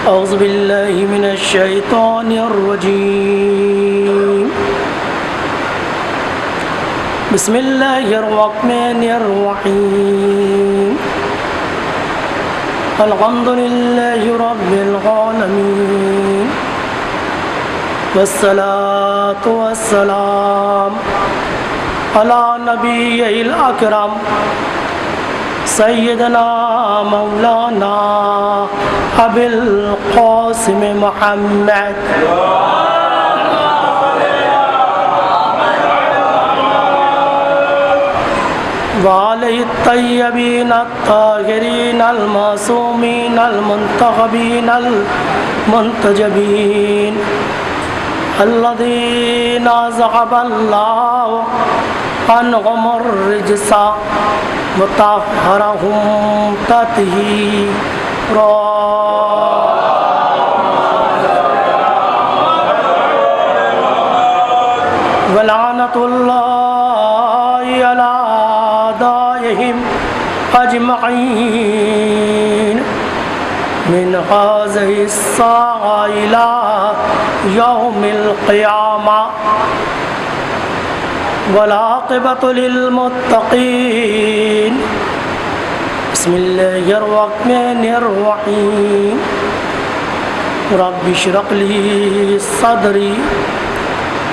औज़ु बिल्लाहि मिनश शैतानिर रजीम। बिस्मिल्लाहिर रहमानिर रहीम। अल्हम्दुलिल्लाहि रब्बिल आलमीन। वस्सलातु वस्सलाम अला नबिय्यिल अकरम सय्यदना मौलाना अबिल क़ासिम मुहम्मद वालैहि तय्यबीन अत्ताहिरीन अल-मासूमीन अल-मुंतखबीन अल-मुंतजबीन अल्लज़ीना ज़हबल्लाहु अन्हुमुर रिज्सा वतहहरहुम तत्हीरा। वलानतुल्लाहि अला आदाइहिम अजमईन मिन हाज़िहि स्साअ इला यौमिल क़ियामा वलाक़िबतु लिल्मुत्तक़ीन। बिस्मिल्लाहिर रहमानिर रहीम। रब्बि इश्रह ली सदरी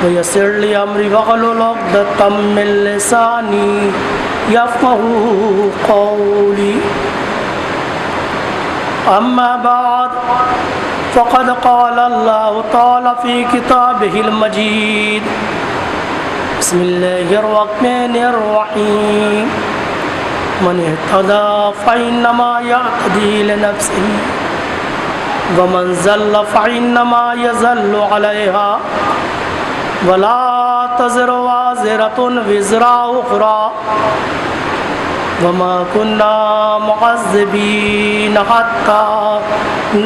वयस्सिर ली अमरी वहलुल उक़दतम मिन लिसानी यफ़क़हू क़ौली। अम्मा बाद फ़क़द क़ाल अल्लाहु तआला फ़ी किताबिहिल मजीद। बिस्मिल्लाहिर रहमानिर रहीम। मन इहतदा फ़इन्नमा यहतदी लिनफ़्सिही वमन ज़ल्ल फ़इन्नमा यज़ल्लु अलैहा वला तज़िरु वाज़िरतुन विज़रा उख़रा वमा कुन्ना मुअज़्ज़िबीन हत्ता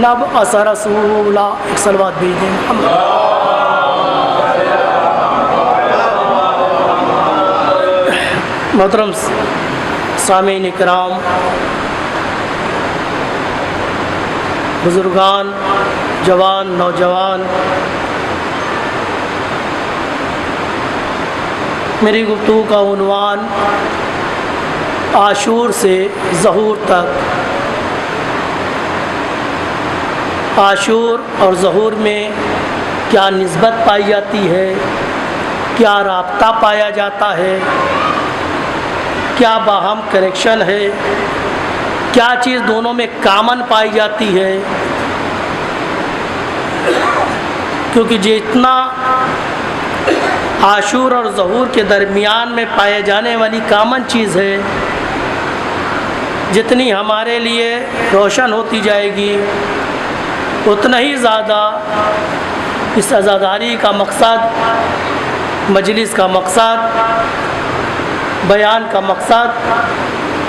नबअस रसूला। एक सलवात भेजें मोहम्मद। मोहतरम सामीन इकराम, बुजुर्गान, जवान, नौजवान, मेरी गुफ्तगू का उन्वान आशूर से ज़हूर तक। आशूर और ज़हूर में क्या निस्बत पाई जाती है, क्या राब्ता पाया जाता है, क्या बाहम कनेक्शन है, क्या चीज़ दोनों में कामन पाई जाती है। क्योंकि जितना आशूर और ज़हूर के दरमियान में पाए जाने वाली कामन चीज़ है, जितनी हमारे लिए रोशन होती जाएगी उतना ही ज़्यादा इस अज़ादारी का मकसद, मजलिस का मकसद, बयान का मकसद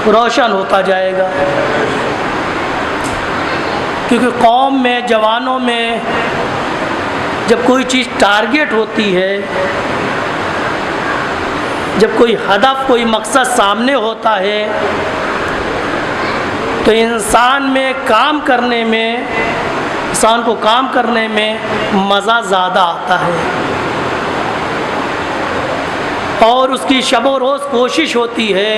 रोशन होता जाएगा। क्योंकि कौम में, जवानों में जब कोई चीज़ टारगेट होती है, जब कोई हदफ, कोई मकसद सामने होता है, तो इंसान में काम करने में, इंसान को काम करने में मज़ा ज़्यादा आता है और उसकी शबो रोज़ कोशिश होती है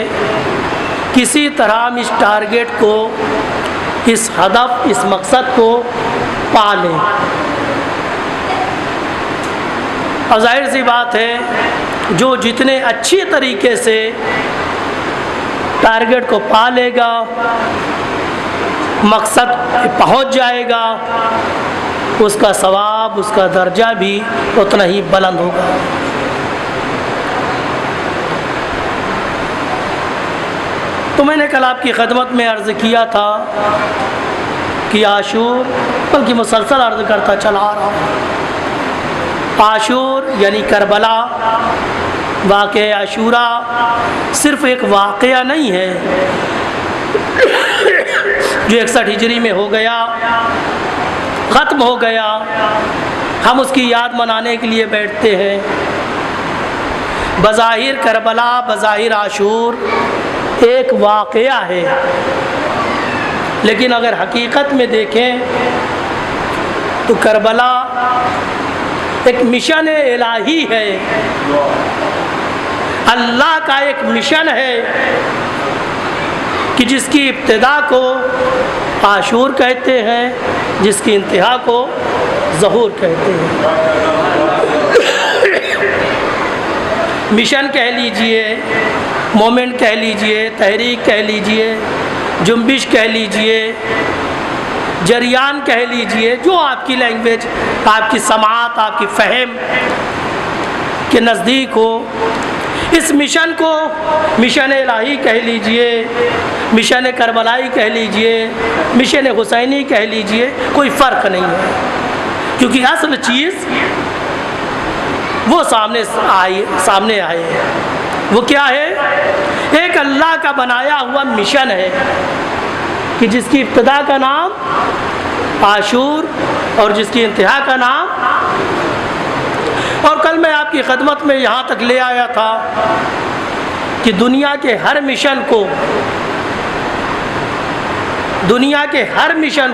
किसी तरह हम इस टारगेट को, इस हदफ, इस मकसद को पा लें। और जाहिर सी बात है, जो जितने अच्छी तरीके से टारगेट को पा लेगा, मकसद पहुंच जाएगा, उसका सवाब, उसका दर्जा भी उतना ही बुलंद होगा। तो मैंने कल आपकी खिदमत में अर्ज़ किया था कि आशूर, बल्कि मुसलसल अर्ज़ करता चला आ रहा हूँ, आशूर यानी करबला, वाक़या आशूरा सिर्फ़ एक वाक़या नहीं है जो 61 हिजरी में हो गया, ख़त्म हो गया, हम उसकी याद मनाने के लिए बैठते हैं। बज़ाहिर करबला, बज़ाहिर आशूर एक वाक़या है, लेकिन अगर हकीकत में देखें तो करबला एक मिशन इलाही है, अल्लाह का एक मिशन है कि जिसकी इब्तिदा को आशूर कहते हैं, जिसकी इंतहा को ज़हूर कहते हैं। मिशन कह लीजिए, मोमेंट कह लीजिए, तहरीक कह लीजिए, जुम्बिश कह लीजिए, जरियान कह लीजिए, जो आपकी लैंग्वेज, आपकी समात, आपकी फ़हम के नज़दीक हो। इस मिशन को मिशन इलाही कह लीजिए, मिशन करबलाई कह लीजिए, मिशन हुसैनी कह लीजिए, कोई फ़र्क नहीं है, क्योंकि असल चीज़ वो सामने आए है। वो क्या है? एक अल्लाह का बनाया हुआ मिशन है कि जिसकी इब्तिदा का नाम आशूर और जिसकी इंतहा का नाम। और कल मैं आपकी खिदमत में यहाँ तक ले आया था कि दुनिया के हर मिशन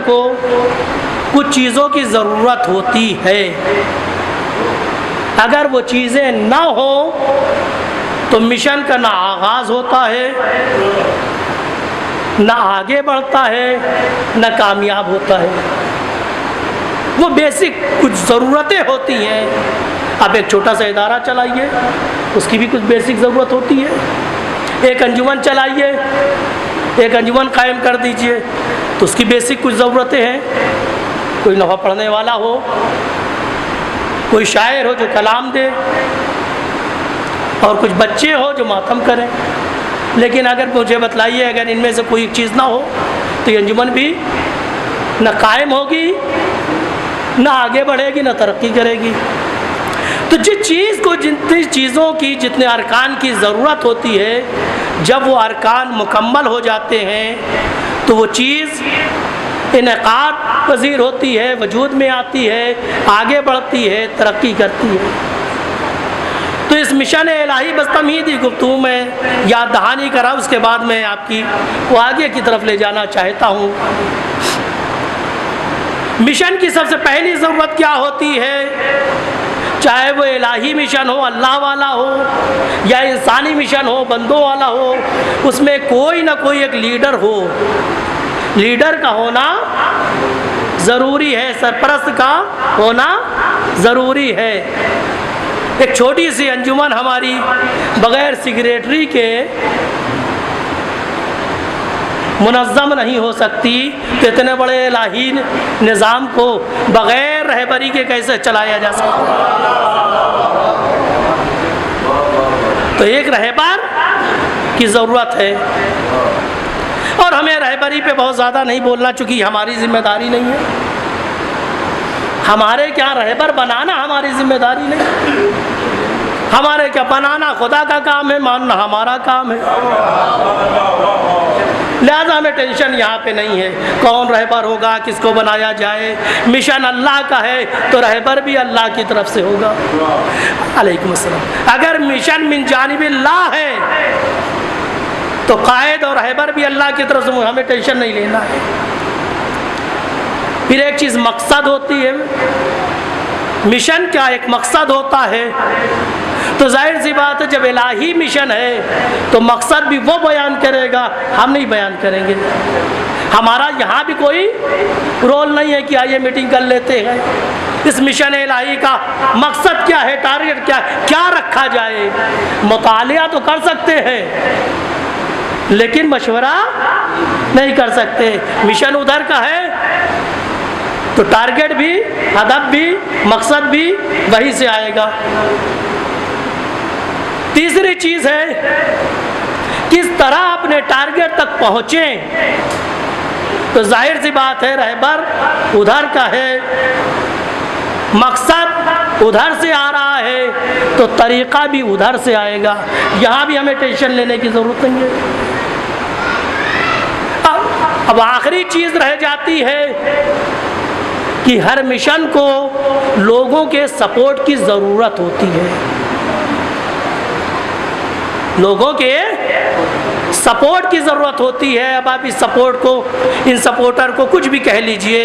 को कुछ चीज़ों की ज़रूरत होती है। अगर वो चीज़ें ना हो तो मिशन का ना आगाज़ होता है, ना आगे बढ़ता है, ना कामयाब होता है। वो बेसिक कुछ ज़रूरतें होती हैं। आप एक छोटा सा इदारा चलाइए, उसकी भी कुछ बेसिक ज़रूरत होती है। एक अंजुमन चलाइए, एक अंजुमन कायम कर दीजिए, तो उसकी बेसिक कुछ ज़रूरतें हैं। कोई नफ़ा पढ़ने वाला हो, कोई शायर हो जो कलाम दे, और कुछ बच्चे हो जो मातम करें। लेकिन अगर मुझे बतलाइए, अगर इनमें से कोई चीज़ ना हो तो ये अंजुमन भी न कायम होगी, ना आगे बढ़ेगी, ना तरक्की करेगी। तो जिस चीज़ को जितनी चीज़ों की जितने अरकान की ज़रूरत होती है, जब वो अरकान मुकम्मल हो जाते हैं तो वो चीज़ इनेकाद पज़ीर होती है, वजूद में आती है, आगे बढ़ती है, तरक्की करती है। तो इस मिशन इलाही बस तमहीदी गुफ्तगू में याद दहानी करा, उसके बाद मैं आपकी वो आगे की तरफ ले जाना चाहता हूँ। मिशन की सबसे पहली ज़रूरत क्या होती है? चाहे वो इलाही मिशन हो, अल्लाह वाला हो, या इंसानी मिशन हो, बंदों वाला हो, उसमें कोई ना कोई एक लीडर हो। लीडर का होना ज़रूरी है, सरपरस्त का होना ज़रूरी है। एक छोटी सी अंजुमन हमारी बग़ैर सेक्रेटरी के मुनज़्ज़म नहीं हो सकती, तो इतने बड़े इलाही निज़ाम को बग़ैर रहबरी के कैसे चलाया जा सकता? तो एक रहबर की ज़रूरत है। और हमें रहबरी पे बहुत ज़्यादा नहीं बोलना, चूँकि हमारी ज़िम्मेदारी नहीं है। हमारे क्या रहबर बनाना हमारी ज़िम्मेदारी नहीं। हमारे क्या बनाना खुदा का काम है, मानना हमारा काम है। लिहाजा हमें टेंशन यहाँ पे नहीं है कौन रहबर होगा, किसको बनाया जाए। मिशन अल्लाह का है तो रहबर भी अल्लाह की तरफ से होगा। अलैकुम अस्सलाम। अगर मिशन मिन जानिबिल्लाह है तो कायद और रहबर भी अल्लाह की तरफ से, हमें टेंशन नहीं लेना है। फिर एक चीज़ मकसद होती है। मिशन क्या एक मकसद होता है, तो जाहिर सी बात है जब इलाही मिशन है तो मकसद भी वो बयान करेगा, हम नहीं बयान करेंगे। हमारा यहाँ भी कोई रोल नहीं है कि आइए मीटिंग कर लेते हैं। इस मिशन इलाही का मकसद क्या है, टारगेट क्या है, क्या रखा जाए, मुतालिया तो कर सकते हैं लेकिन मशवरा नहीं कर सकते। मिशन उधर का है तो टारगेट भी, हदफ भी, मकसद भी वहीं से आएगा। तीसरी चीज़ है किस तरह अपने टारगेट तक पहुँचें। तो जाहिर सी बात है रहबर उधर का है, मकसद उधर से आ रहा है तो तरीक़ा भी उधर से आएगा। यहाँ भी हमें टेंशन लेने की ज़रूरत नहीं है। अब आखिरी चीज़ रह जाती है कि हर मिशन को लोगों के सपोर्ट की ज़रूरत होती है। लोगों के सपोर्ट की ज़रूरत होती है। अब आप इस सपोर्ट को, इन सपोर्टर को कुछ भी कह लीजिए,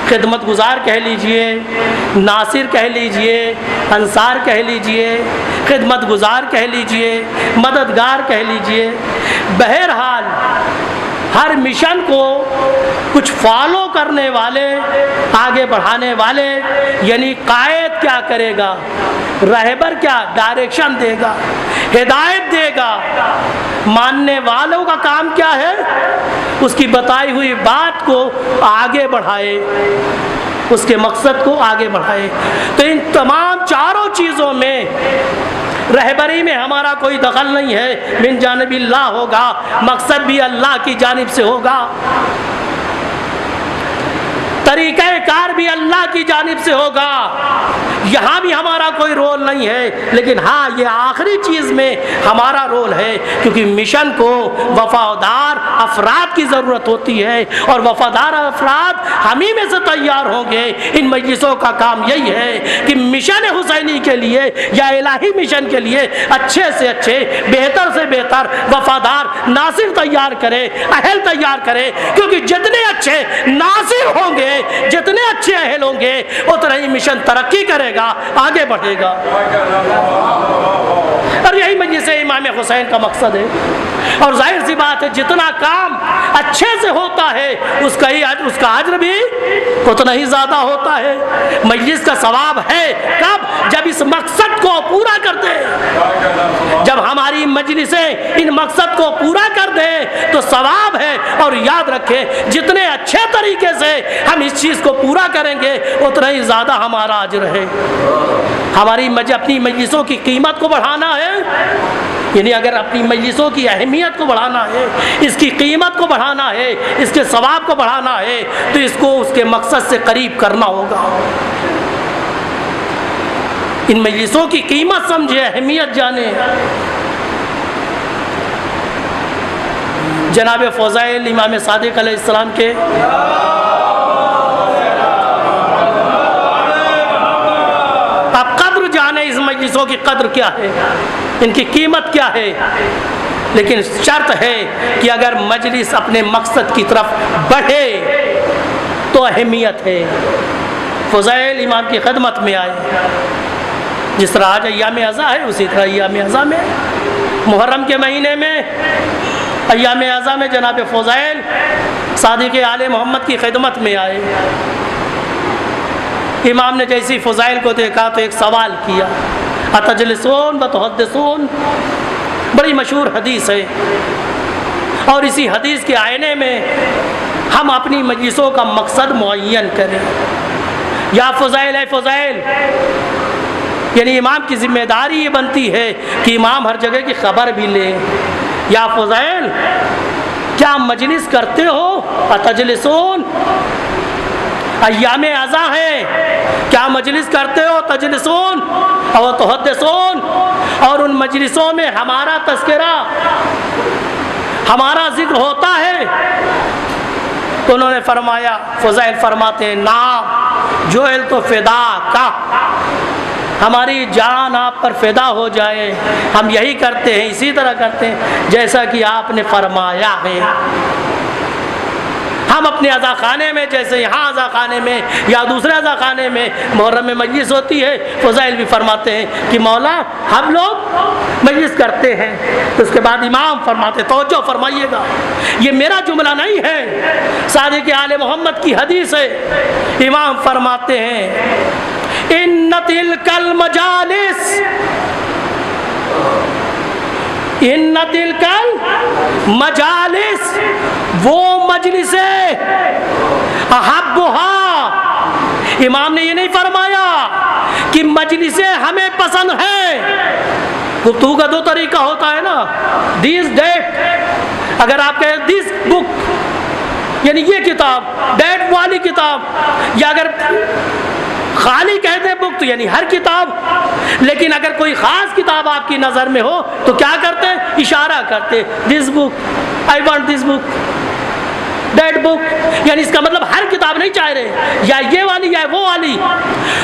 खिदमत गुजार कह लीजिए, नासिर कह लीजिए, अंसार कह लीजिए, खिदमत गुजार कह लीजिए, मददगार कह लीजिए। बहरहाल हर मिशन को कुछ फॉलो करने वाले, आगे बढ़ाने वाले, यानी कायद क्या करेगा, रहबर क्या डायरेक्शन देगा, हिदायत देगा, मानने वालों का काम क्या है, उसकी बताई हुई बात को आगे बढ़ाए, उसके मकसद को आगे बढ़ाए। तो इन तमाम चारों चीज़ों में रहबरी में हमारा कोई दखल नहीं है, मिन जानिबिल्लाह होगा, मकसद भी अल्लाह की जानिब से होगा, तरीक़े कार भी अल्लाह की जानिब से होगा, यहाँ भी हमारा कोई रोल नहीं है। लेकिन हाँ, ये आखिरी चीज़ में हमारा रोल है, क्योंकि मिशन को वफादार अफराद की ज़रूरत होती है, और वफादार अफराद हम ही में से तैयार होंगे। इन मजलिसों का काम यही है कि मिशन हुसैनी के लिए या इलाही मिशन के लिए अच्छे से अच्छे, बेहतर से बेहतर वफादार नासिर तैयार करे, अहल तैयार करे, क्योंकि जितने अच्छे नासिर होंगे, जितने अच्छे अहल होंगे, उतना ही मिशन तरक्की करेगा, आगे बढ़ेगा। और यही मजलिस इमाम हुसैन का मकसद है। और जाहिर सी बात है, जितना काम अच्छे से होता है उसका अज्र भी उतना ही ज़्यादा होता है। मजलिस का सवाब है कब? जब इस मकसद को पूरा करते हैं। जब हमारी मजलिसें इन मकसद को पूरा कर दें तो सवाब है। और याद रखें, जितने अच्छे तरीके से हम इस चीज़ को पूरा करेंगे उतना ही ज़्यादा हमारा अज्र है। हमारी अपनी मजलिसों की कीमत को बढ़ाना है, यानी अगर अपनी मजलिसों की अहमियत को बढ़ाना है, इसकी कीमत को बढ़ाना है, इसके सवाब को बढ़ाना है, तो इसको उसके मकसद से करीब करना होगा। इन मजलिसों की कीमत समझे, अहमियत जाने। जनाब फ़ज़ाइल इमाम सादिक़ अलैहिस्सलाम के आप कद्र जाने, इस मजलिसों की कद्र क्या है, इनकी कीमत क्या है। लेकिन शर्त है कि अगर मजलिस अपने मकसद की तरफ बढ़े तो अहमियत है। फ़ज़ाइल इमाम की खिदमत में आए, जिस तरह आज अय्याम अज़ा है उसी तरह अय्याम अज़ा में, मुहर्रम के महीने में अय्याम अज़ा में जनाब फ़ज़ाइल सादिक़ आले मोहम्मद की खिदमत में आए। इमाम ने जैसी फ़ज़ाइल को देखा तो एक सवाल किया, अतजलिसून व तुहद्दिसून। बड़ी मशहूर हदीस है, और इसी हदीस के आईने में हम अपनी मजलिसों का मकसद मुअय्यन करें। या फ़ज़ाइल है फ़ज़ाइल, यानी इमाम की जिम्मेदारी ये बनती है कि इमाम हर जगह की खबर भी ले। या फ़ज़ाइल, क्या मजलिस करते हो? अतजलिसून, अय्याम अज़ा है, क्या मजलिस करते हो? तजलिसून और तुहद्दिसून। और उन मजलिसों में हमारा तज़किरा, हमारा जिक्र होता है? तो उन्होंने फरमाया, फ़ज़ाइल फरमाते हैं, नाम जोएल तो फ़िदा का, हमारी जान आप पर फ़िदा हो जाए, हम यही करते हैं, इसी तरह करते हैं जैसा कि आपने फरमाया है। हम अपने अज़ा खाने में, जैसे यहाँ अज़ा खाने में या दूसरे अज़ा खाने में मुहर्रम में मजलिस होती है, फ़ज़ाइल भी फरमाते हैं कि मौला हम लोग मजलिस करते हैं। तो उसके बाद इमाम फरमाते, तवज्जो फरमाइएगा, ये मेरा जुमला नहीं है, सादिक़ आले मोहम्मद की हदीस है। इमाम फरमाते हैं, इन्न तिलकल मजालिस, इन्न तिलकल मजालिस, वो मजलिसें अहब्बुहा। इमाम ने ये नहीं फरमाया कि मजलिसें हमें पसंद हैं। गुफ्तगू का दो तरीका होता है ना, दिस डेट, अगर आप कहें दिस बुक यानी ये किताब, डेट वाली किताब, या अगर खाली कहते बुक तो यानी हर किताब। लेकिन अगर कोई ख़ास किताब आपकी नज़र में हो तो क्या करते हैं? इशारा करते, this book, I want this book, that book, यानी इसका मतलब हर किताब नहीं चाह रहे, या ये वाली या वो वाली।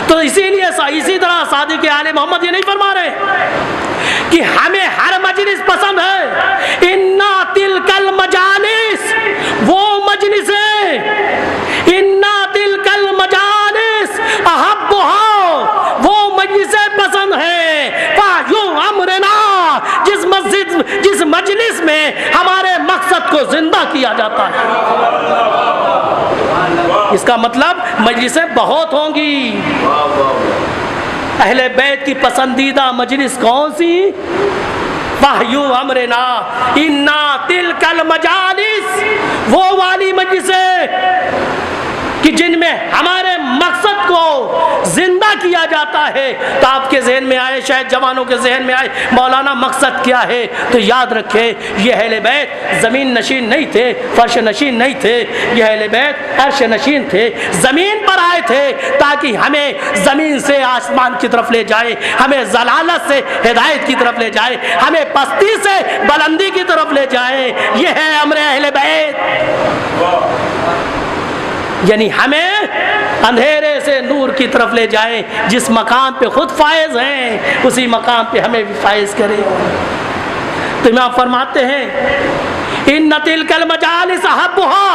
तो इसीलिए इसी तरह सादिक़ आले मोहम्मद ये नहीं फरमा रहे कि हमें हर मजलिस पसंद है। इन्ना तिलकल मजालिस, वो मजलिसें, इन्ना तिलकल में हमारे मकसद को जिंदा किया जाता है। इसका मतलब मजलिसें बहुत होंगी। अहले बैत की पसंदीदा मजलिस कौन सी? वाहयू अमरना इन्ना तिलकल मजालिस, वो वाली मजलिसें कि जिनमें हमारे मकसद को जिंदा किया जाता है। तो आपके जहन में आए, शायद जवानों के जहन में आए, मौलाना मकसद क्या है? तो याद रखें, ये अहले बैत ज़मीन नशीन नहीं थे, फर्श नशीन नहीं थे। ये अहले बैत अर्श नशीन थे, ज़मीन पर आए थे ताकि हमें ज़मीन से आसमान की तरफ ले जाए, हमें जलालत से हिदायत की तरफ ले जाए, हमें पस्ती से बुलंदी की तरफ ले जाए। ये है अमरे अहले बैत, यानी हमें अंधेरे से नूर की तरफ ले जाए। जिस मकाम पे खुद फायज हैं, उसी मकाम पे हमें भी फायज करे। तो इमाम फरमाते हैं इन नतिल कल मजालिस अहब्बुहा,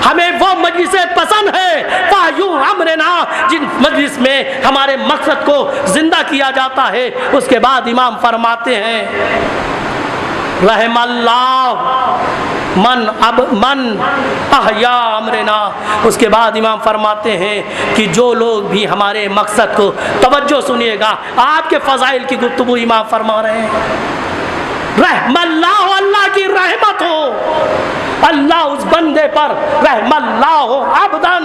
हमें वो मजलिसें पसंद है फायू अमरना जिन मजलिस में हमारे मकसद को जिंदा किया जाता है। उसके बाद इमाम फरमाते हैं रहमल्लाह मन अहया अमरना। उसके बाद इमाम फरमाते हैं कि जो लोग भी हमारे मकसद को, तवज्जो सुनिएगा, आपके फजाइल की गुफ्तगू इमाम फरमा रहे हैं। रहमल्लाह, अल्लाह की रहमत हो, अल्लाह उस बंदे पर, रहमल्लाह हो अबदन,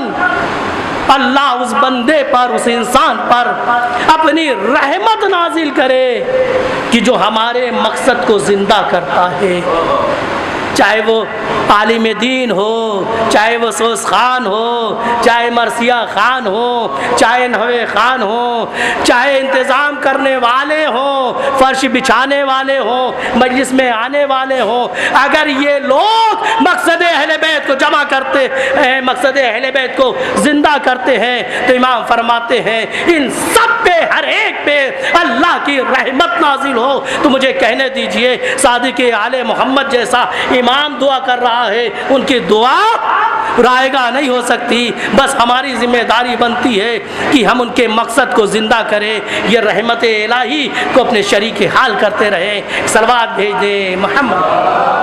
अल्लाह उस बंदे पर, उस इंसान पर अपनी रहमत नाजिल करे कि जो हमारे मकसद को जिंदा करता है। चाहे वो आलिम दीन हो, चाहे वो सोस खान हो, चाहे मरसिया खान हो, चाहे नहवे खान हो, चाहे इंतज़ाम करने वाले हो, फर्श बिछाने वाले हो, मजलिस में आने वाले हो, अगर ये लोग मकसद अहले बैत को जमा करते हैं, मकसद अहले बैत को जिंदा करते हैं, तो इमाम फरमाते हैं इन सब पे, हर एक पे अल्लाह की रहमत नाजिल हो। तो मुझे कहने दीजिए, सादिक आले मोहम्मद जैसा इमाम दुआ कर रहा है, उनकी दुआ रायगा नहीं हो सकती। बस हमारी जिम्मेदारी बनती है कि हम उनके मकसद को जिंदा करें, ये रहमत इलाही को अपने शरीक हाल करते रहें। सलवात भेज दे मोहम्मद।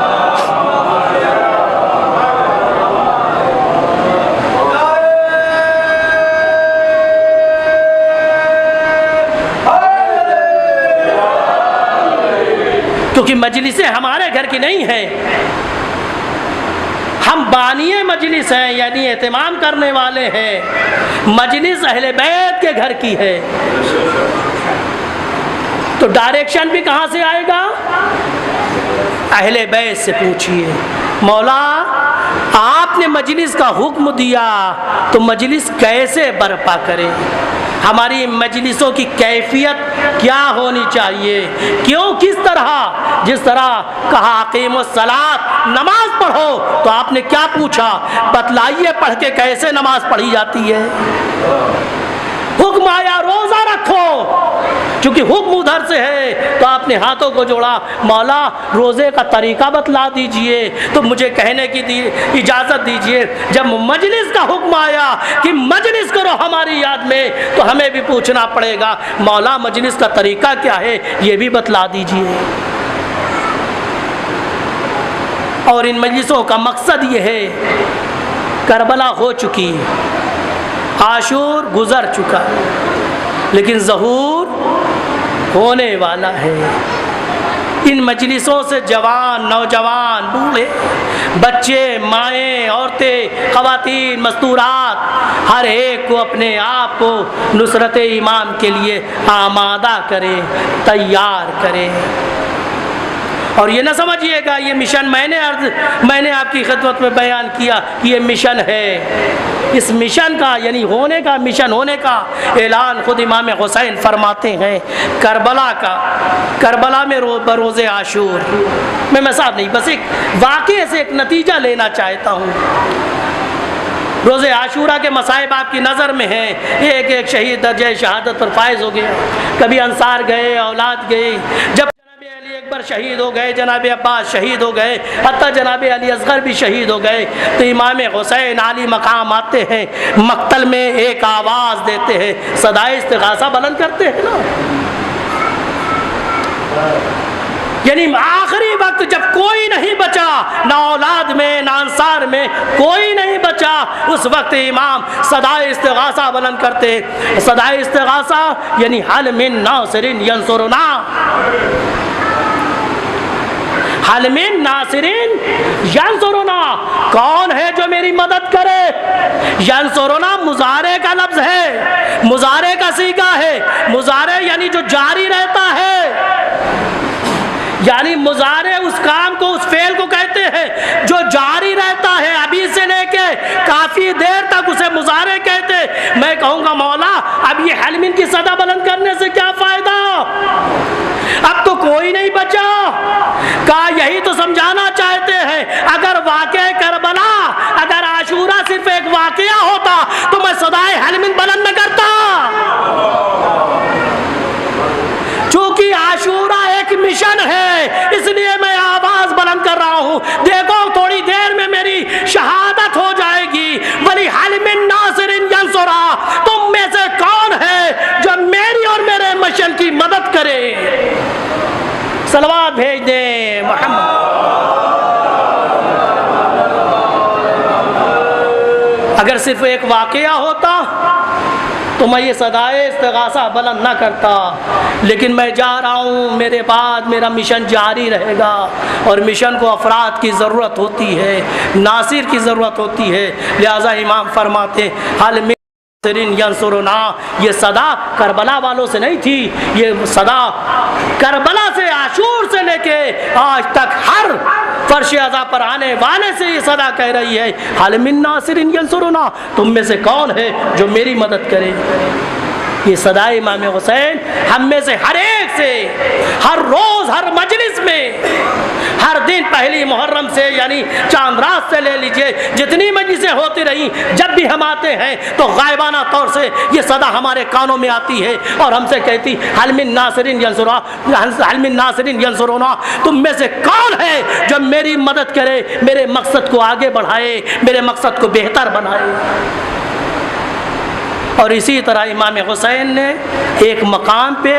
क्योंकि मजलिसें हमारे घर की नहीं है, हम बानिए मजलिस हैं, यानी एहतमाम करने वाले हैं। मजलिस अहले बैत के घर की है, तो डायरेक्शन भी कहाँ से आएगा? अहले बैत से पूछिए, मौला आपने मजलिस का हुक्म दिया तो मजलिस कैसे बर्पा करें? हमारी मजलिसों की कैफियत क्या होनी चाहिए? क्यों, किस तरह? जिस तरह कहा अकीमुस सलात, नमाज पढ़ो, तो आपने क्या पूछा? बतलाइए पढ़ के कैसे नमाज पढ़ी जाती है। हुक्म आया रोजा रखो, क्योंकि हुक्म उधर से है, तो आपने हाथों को जोड़ा, मौला रोजे का तरीका बतला दीजिए। तो मुझे कहने की इजाज़त दीजिए, जब मजलिस का हुक्म आया कि मजलिस करो हमारी याद में, तो हमें भी पूछना पड़ेगा, मौला मजलिस का तरीका क्या है, ये भी बतला दीजिए। और इन मजलिसों का मकसद ये है, करबला हो चुकी, आशूर गुजर चुका, लेकिन ज़हूर होने वाला है। इन मजलिसों से जवान, नौजवान, बूढ़े, बच्चे, माएँ, औरतें, ख़वातीन, मस्तूरात, हर एक को अपने आप को नुसरत इमाम के लिए आमादा करें, तैयार करें। और ये ना समझिएगा ये मिशन मैंने आपकी खिदमत में बयान किया कि ये मिशन है। इस मिशन का, यानी होने का, मिशन होने का ऐलान खुद इमाम हुसैन फरमाते हैं करबला में बरोज़े आशूर। मैं मसाब नहीं, बस एक वाक़े से एक नतीजा लेना चाहता हूँ। रोज़े आशूरा के मसाइब आपकी नज़र में हैं, एक एक शहीद दर्जे शहादत पर फायज हो गया। कभी अंसार गए, औलाद गई, जब अकबर शहीद हो गए, जनाब अब्बास शहीद हो गए, हत्ता जनाब अली असगर भी शहीद हो गए, तो इमाम हुसैन आली मकाम आते हैं, मक्तल में एक आवाज़ देते हैं, सदाए इस्तिग़ासा बुलंद करते हैं ना। यानी आखिरी वक्त जब कोई ना औलाद में ना अंसार में कोई नहीं बचा। उस वक्त इमाम सदाए इस्तिगासा बुलंद करते। सदाए इस्तिगासा यानी हल मिन नासिरिन यंसुरुना, हल मिन नासिरिन यंसुरुना, कौन है जो मेरी मदद करे। यंसुरुना मुजारे का लफ्ज है, मुजारे का सीगा है। मुजारे यानी जो जारी रहता है, यानी मुजारे उस काम को, उस फेल को कहते हैं जो जारी रहता है, अभी से लेके काफी देर तक उसे मुजारे कहते। मैं कहूंगा मौला अब ये हलमिन की सदा बुलंद करने से क्या फायदा, अब तो कोई नहीं बचा। कहा यही तो समझाना चाहते हैं, अगर वाक़या करबला, अगर आशूरा सिर्फ एक वाक़या होता तो मैं सदाए हलमिन बुलंद न करता। चूंकि आशूरा एक मिशन है इसलिए मैं आवाज बुलंद कर रहा हूं। देखो थोड़ी देर में मेरी शहादत हो जाएगी। वली हलमिन नासिरिन यंसुरा, तुम में से कौन है जो मेरी और मेरे मिशन की मदद करे। सलवात भेज दे मोहम्मद। अगर सिर्फ एक वाक़या होता तो मैं ये सदाए इस्तिगासा बुलंद ना करता, लेकिन मैं जा रहा हूँ, मेरे बाद मेरा मिशन जारी रहेगा और मिशन को अफराद की ज़रूरत होती है, नासिर की ज़रूरत होती है। लिहाजा इमाम फरमाते हल मिन यंसुरुना, ये सदा करबला वालों से नहीं थी, ये सदा करबला से, आशूर से लेके आज तक हर फर्श अज़ा पर आने वाले से ये सदा कह रही है हल मिन नासिरिन यंसुरुना, तुम में से कौन है जो मेरी मदद करे। ये सदा इमाम हुसैन हम में से हर एक से, हर रोज़ हर मजलिस में, हर दिन पहली मुहर्रम से यानी चांद रात से ले लीजिए, जितनी मजलिसें होती रही, जब भी हम आते हैं तो गायबाना तौर से ये सदा हमारे कानों में आती है और हमसे कहती हल मिन नासिरिन यंसुरुना, हल मिन नासिरिन यंसुरुना, तुम में से कौन है जो मेरी मदद करे, मेरे मकसद को आगे बढ़ाए, मेरे मकसद को बेहतर बनाए। और इसी तरह इमाम हुसैन ने एक मकाम पे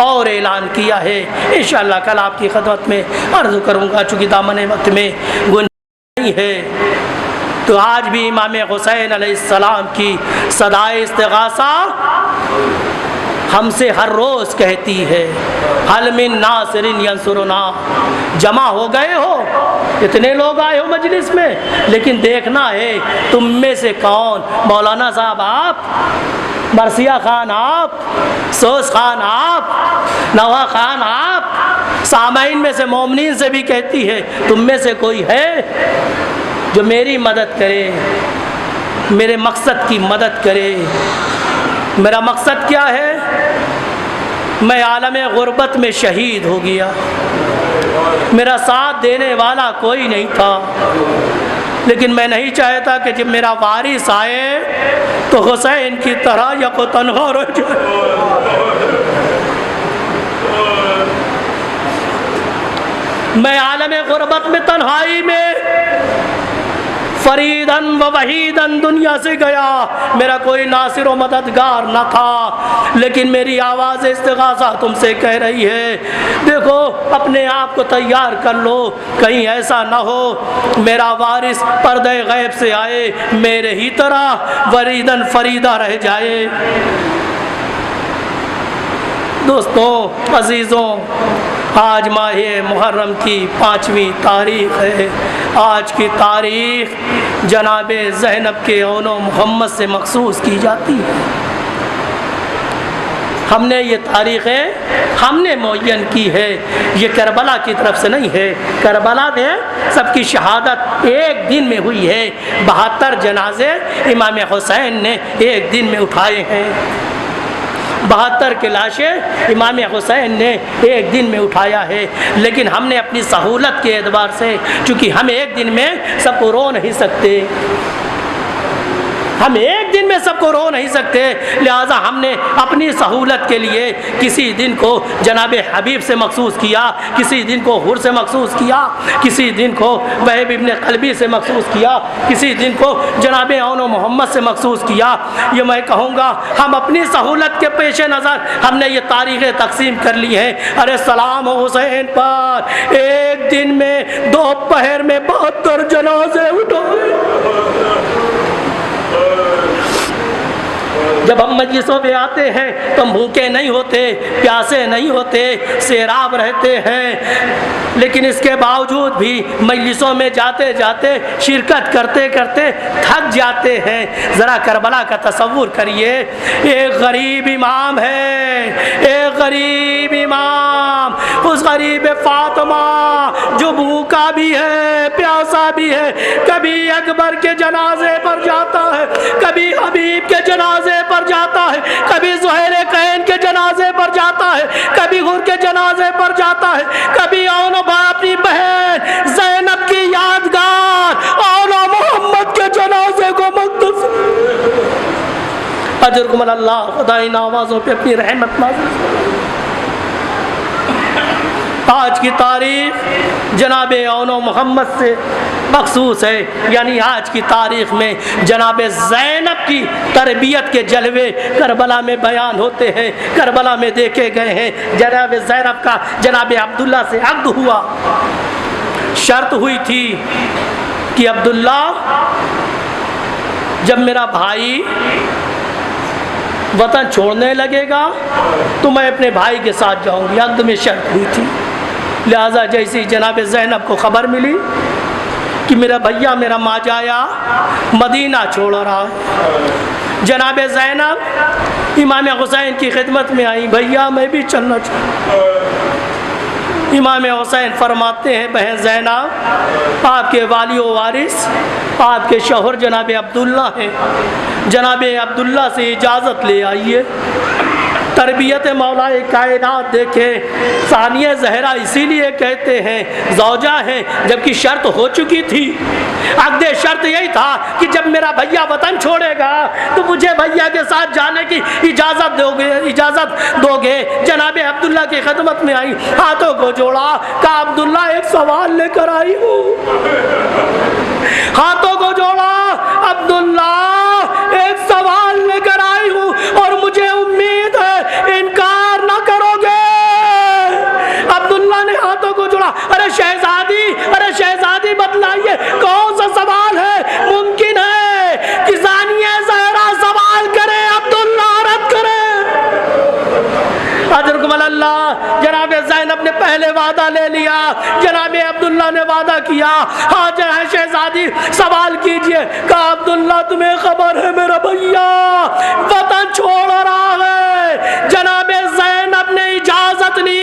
और ऐलान किया है, इंशाअल्लाह कल आपकी खिदमत में अर्ज़ करूँगा, चूँकि दामन वक्त में गुंजाइश नहीं है। तो आज भी इमाम हुसैन अलैहिस्सलाम की सदाए इस्तिगासा हमसे हर रोज़ कहती है हल मिन नासिरिन यंसुरुना। जमा हो गए हो, इतने लोग आए हो मजलिस में, लेकिन देखना है तुम में से कौन, मौलाना साहब आप, मरसिया खान आप, सोस खान आप, नवा खान आप, सामाइन में से मोमिनीन से भी कहती है तुम में से कोई है जो मेरी मदद करे, मेरे मकसद की मदद करे। मेरा मकसद क्या है, मैं आलम गुर्बत में शहीद हो गया, मेरा साथ देने वाला कोई नहीं था, लेकिन मैं नहीं चाहता कि जब मेरा वारिस आए तो हुसैन की तरह या को तन्हा रह जाए। मैं आलम गुर्बत में तन्हाई में फरीदन व वहीदन दुनिया से गया, मेरा कोई नासिर व मददगार न था, लेकिन मेरी आवाज़ इस्तिगासा तुमसे कह रही है देखो अपने आप को तैयार कर लो, कहीं ऐसा ना हो मेरा वारिस पर्दे गैब से आए, मेरे ही तरह वरीदन फरीदा रह जाए। दोस्तों अजीज़ों, आज माह मुहर्रम की 5वीं तारीख़ है। आज की तारीख़ जनाब ज़ैनब के औनो मोहम्मद से मखसूस की जाती है। हमने ये तारीख़ें हमने मुअय्यन की है, ये करबला की तरफ से नहीं है। करबला में सबकी शहादत एक दिन में हुई है, 72 जनाजे इमाम हुसैन ने एक दिन में उठाए हैं। 72 के लाशें इमाम हुसैन ने एक दिन में उठाया है, लेकिन हमने अपनी सहूलत के एतबार से, चूँकि हम एक दिन में सबको रो नहीं सकते, हम एक दिन में सबको रो नहीं सकते, लिहाजा हमने अपनी सहूलत के लिए किसी दिन को जनाब हबीब से मखसूस किया, किसी दिन को हुर से मखसूस किया, किसी दिन को वहब इब्न क़ल्बी से मखसूस किया, किसी दिन को जनाब औनो मोहम्मद से मखसूस किया। ये मैं कहूँगा हम अपनी सहूलत के पेश नज़र हमने ये तारीख़ें तकसीम कर ली हैं। अरे सलाम हुसैन पर एक दिन में 2 दोपहर में 72 जनाजे उठाए। जब हम मजलिसों में आते हैं तो हम भूखे नहीं होते, प्यासे नहीं होते, सेराब रहते हैं, लेकिन इसके बावजूद भी मजलिसों में जाते जाते शिरकत करते करते थक जाते हैं। ज़रा करबला का तसव्वुर करिए, एक गरीब इमाम है, एक गरीब इमाम, उस गरीब फातिमा जो भूखा भी है, प्यासा भी है, कभी अकबर के जनाजे पर जाता है, कभी हबीब के जनाजे पर जाता है, कभी ज़ुहैर कैन के जनाजे पर जाता है, कभी हुर के जनाजे पर जाता है, कभी औनो अपनी बहन ज़ैनब की यादगार औनो मोहम्मद के जनाजे को मक़दस अजरकुम अल्लाह खुदा इन आवाज़ों पे अपनी रहमत नाज़िल। आज की तारीख़ जनाब औनो मोहम्मद से मखसूस है, यानी आज की तारीख़ में जनाब ज़ैनब की तरबियत के जलवे करबला में बयान होते हैं, करबला में देखे गए हैं। जनाब ज़ैनब का जनाब अब्दुल्ला से अक़्द हुआ, शर्त हुई थी कि अब्दुल्ला जब मेरा भाई वतन छोड़ने लगेगा तो मैं अपने भाई के साथ जाऊंगी, अक़्द में शर्त हुई थी। लिहाजा जैसी जनाब ज़ैनब को ख़बर मिली कि मेरा भैया मेरा माजाया मदीना छोड़ रहा है, जनाब ज़ैनब इमाम हुसैन की खिदमत में आई, भैया मैं भी चलना चाहूँ। इमाम हुसैन फरमाते हैं, बहन ज़ैनब आपके वाली व वारिस आपके शौहर जनाब अब्दुल्ला हैं, जनाब अब्दुल्ला से इजाज़त ले आइए। तरबियत मौलाए कायनात देखे, सानिया ज़हरा इसीलिए कहते हैं ज़ौजा हैं, जबकि शर्त हो चुकी थी। अक़्द शर्त यही था कि जब मेरा भैया वतन छोड़ेगा तो मुझे भैया के साथ जाने की इजाज़त दोगे। जनाब अब्दुल्ला की खिदमत में आई, हाथों को जोड़ा, कहा अब्दुल्ला एक सवाल लेकर आई हूँ। हाथों को जोड़ा, अब्दुल्ला एक सवाल लेकर आई हूँ और मुझे उम्मीद है इनकार ना करोगे। अब्दुल्ला ने हाथों को जोड़ा, अरे शहजादी बतलाइए कौन सा सवाल है? मुमकिन है कि सानिया ज़हरा सवाल करे, अब्दुल्ला रद्द करे। अजरकुम अल्लाह, जनाब ज़ैनब ने पहले वादा ले लिया, जनाब अब्दुल्ला ने वादा किया, हाँ जनाब शहजादी सवाल कीजिए। कहा अब्दुल्ला तुम्हें खबर है मेरा भैया वतन छोड़ रहा है। जनाब ज़ैनब ने इजाज़त ली,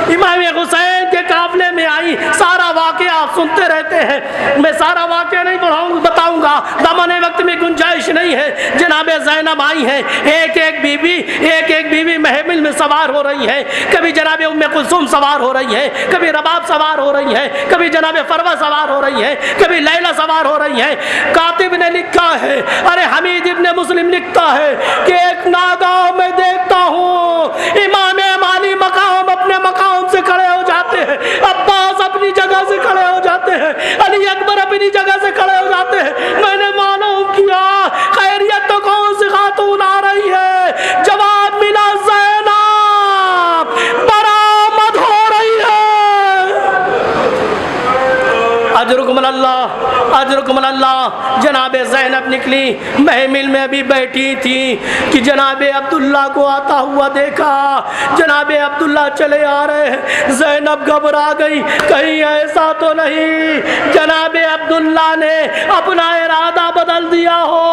इमाम हुसैन के काफिले में आई। सारा वाक़या आप सुनते रहते हैं, मैं सारा वाक़या नहीं बताऊंगा, ज़माने वक्त में गुंजाइश नहीं है। जनाब ज़ैनब आई हैं, एक एक बीवी महमिल में सवार हो रही है। कभी जनाब उम्मे कुलसूम सवार हो रही है, कभी रबाब सवार हो रही है, कभी जनाब फरवा सवार हो रही है, कभी लैला सवार हो रही है। कातिब ने लिखा है, अरे हमीद इब्ने मुस्लिम लिखता है कि एक नागाह में देखता हूँ इमाम माली मकाम अपने मकाम से खड़े हो जाते हैं, अब्बास अपनी जगह से खड़े हो जाते हैं, अली अकबर अपनी जगह से खड़े हो जाते हैं। मैंने मालूम किया खैरियत तो कौन सी खातून आ रही है? जवाब मिला ज़ैनब बरामद हो रही है। अजरुकुम अल्लाह। जनाब ज़ैनब निकली, महमिल में अभी बैठी थी कि जनाब अब्दुल्ला को आता हुआ देखा। जनाब अब्दुल्ला चले आ रहे हैं, ज़ैनब घबरा गई, कहीं ऐसा तो नहीं जनाब अब्दुल्ला ने अपना इरादा बदल दिया हो,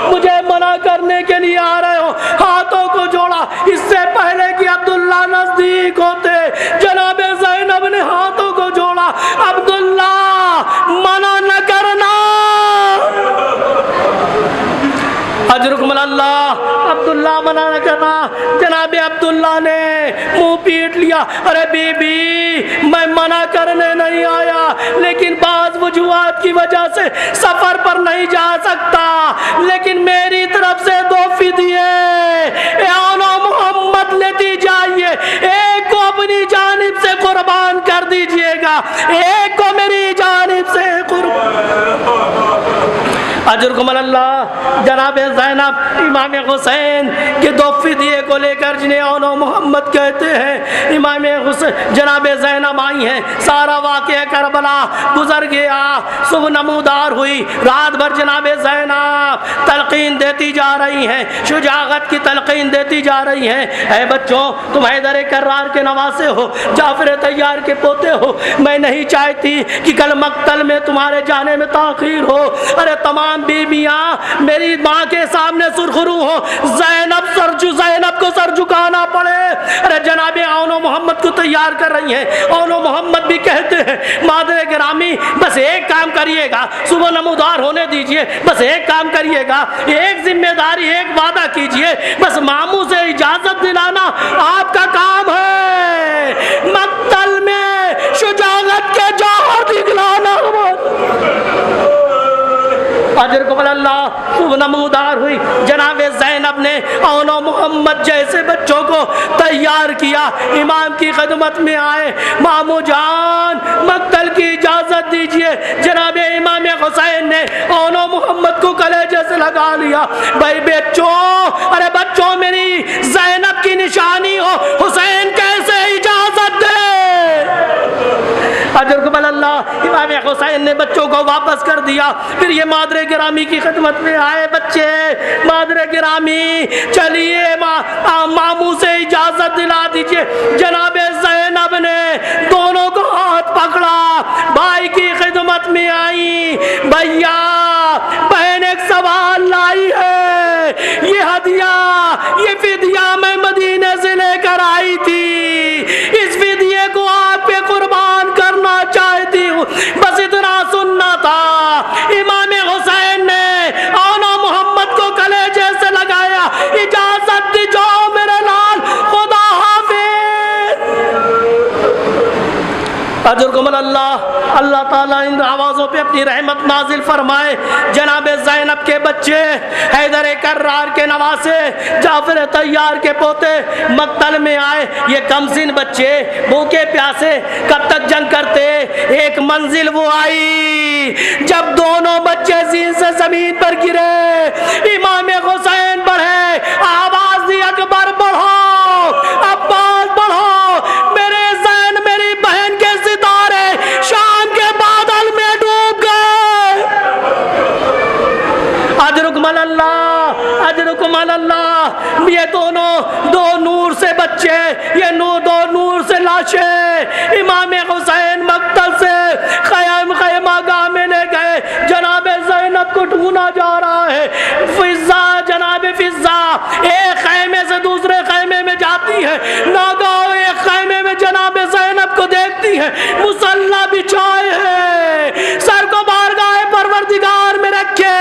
मुझे मना करने के लिए आ रहे हो। हाथों को जोड़ा, इससे पहले कि अब्दुल्ला नजदीक होते जनाब ज़ैनब ने हाथों को जोड़ा, अब्दुल्ला मना न करना। अजरुकुम अल्लाह, अब्दुल्ला मना न करना। जनाब अब्दुल्ला ने मुंह पीट लिया, अरे बीबी मैं मना करने नहीं आया, लेकिन बाज़ वजूहात की वजह से सफ़र पर नहीं जा सकता, लेकिन मेरी तरफ से 2 फिदिये मोहम्मद लेती जाइए। एक को अपनी जानिब से कुर्बान कर दीजिएगा, एक को मेरी जानिब से कुर्बान। अजरकुम अल्लाह जनाब ज़ैनब इमाम हुसैन के दो फिदिये को लेकर जिन्हें औनो मोहम्मद कहते हैं, इमाम हुसैन जनाब ज़ैनब आई हैं, सारा वाक़या करबला गुजर गया, सुबह नमूदार हुई, रात भर जनाब ज़ैनब तलकीन देती जा रही हैं, शुजाअत की तलकीन देती जा रही हैं। ऐ बच्चों, तुम हैदर कर्रार के नवासे हो, जाफर तैयार के पोते हो, मैं नहीं चाहती कि कल मक्तल में तुम्हारे जाने में ताखीर हो। अरे तमाम बीबियां मेरी माँ के सामने सुरखरू हो, ज़ैनब को सर झुकाना पड़े। अरे जनाबे औनो मोहम्मद को तैयार कर रही हैं, औनो मोहम्मद भी कहते हैं मादरे गिरामी बस एक काम करिएगा, सुबह नमूदार होने दीजिए, बस एक काम करिएगा, एक जिम्मेदारी एक वादा कीजिए, बस मामू से इजाजत दिलाना आपका काम है, मक्तल में शुजाअत के जौहर दिखलाना। अजरकुम अल्लाह खूब नमूदार हुई, जनाब ज़ैनब ने औनो मोहम्मद जैसे बच्चों को तैयार किया, इमाम की खिदमत में आए, मामू जान मक्तल की इजाज़त दीजिए। जनाब इमाम हुसैन ने औनो मोहम्मद को कलेजे से लगा लिया, भाई बच्चों, अरे बच्चों मेरी ज़ैनब की निशानी हो, हुसैन कैसे इजाज़त दे। अजरकुम अल्लाह इमाम हुसैन ने बच्चों को वापस कर दिया, फिर ये मादरे गिरामी की खिदमत में आए, बच्चे मादरे गिरामी चलिए मामू से इजाजत दिला दीजिए। जनाब ज़ैनब ने दोनों को हाथ पकड़ा, भाई की खिदमत में आई, भैया बहन एक सवाल लाई है, ये हदिया ये फिदिया मैं मदीने से लेकर आई थी, इस फिदिये को आप पे कुर्बान करना चाहती हूँ, बस इतना सुनना था। इमाम हुसैन ने औनो मोहम्मद को कलेजे से लगाया, इजाजत दी जाओ मेरे लाल, खुदा हाफिज। अजरकुम अल्लाह, अल्लाह ताला इन आवाज़ों पे अपनी रहमत नाजिल फरमाए। जनाब ज़ैनब के बच्चे, हैदर कर्रार के नवासे, जाफर तैयार के पोते मक्तल में आए। ये कमसिन बच्चे भूखे प्यासे कब तक जंग करते। एक मंजिल वो आई जब दोनों बच्चे जीन से जमीन पर गिरे, इमाम हुसैन बढ़े, आवाज दी अकबर बढ़ो, अब्बास बढ़ो, मेरे ज़ैन मेरी बहन के सितारे शाम के बादल में डूब गए। अजरकुम अल्लाह, अजरकुम अल्लाह, ये दोनों दो नूर से बच्चे, ये दो नूर से लाशें इमाम हुसैन मक्तल से खैमागाह में ले गए। जनाब ज़ैनब को ढूंढा जा रहा है, फिज़ा जनाब फिज़ा एक खैमे से दूसरे खैमे में जाती है, नागाह एक खैमे में जनाब ज़ैनब को देखती है, मुसल्ला बिछाए है, सर को बारगाह परवरदिगार में रखे,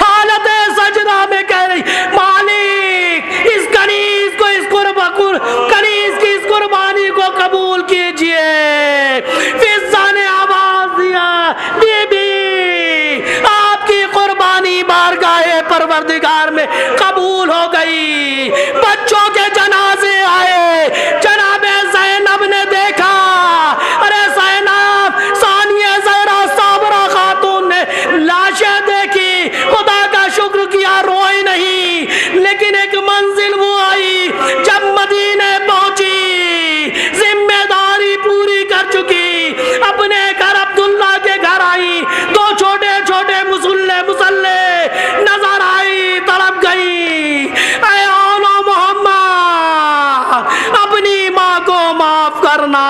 हालत सजदा में कह रही मालिक इस कनीज को कनीज की इस कुर्बानी को कबूल कीजिए। फिज़ा ने आवाज दिया, बीबी आपकी कुर्बानी बारगाह परवरदिगार में कबूल हो गई। बच्चों के जनाजे आए, जनाब ज़ैनब ने देखा, अरे ज़ैनब सानिया ज़हरा साबरा खातून ने लाशें देखी, खुदा का शुक्र किया, रोई नहीं। लेकिन एक मंजिल वो आई जब मदीने पहुंची, जिम्मेदारी पूरी कर चुकी, अपने घर अब्दुल्ला के घर आई, दो छोटे छोटे मुसल्ले नजर आई, तड़प गई। ऐ औनो मोहम्मद अपनी माँ को माफ करना,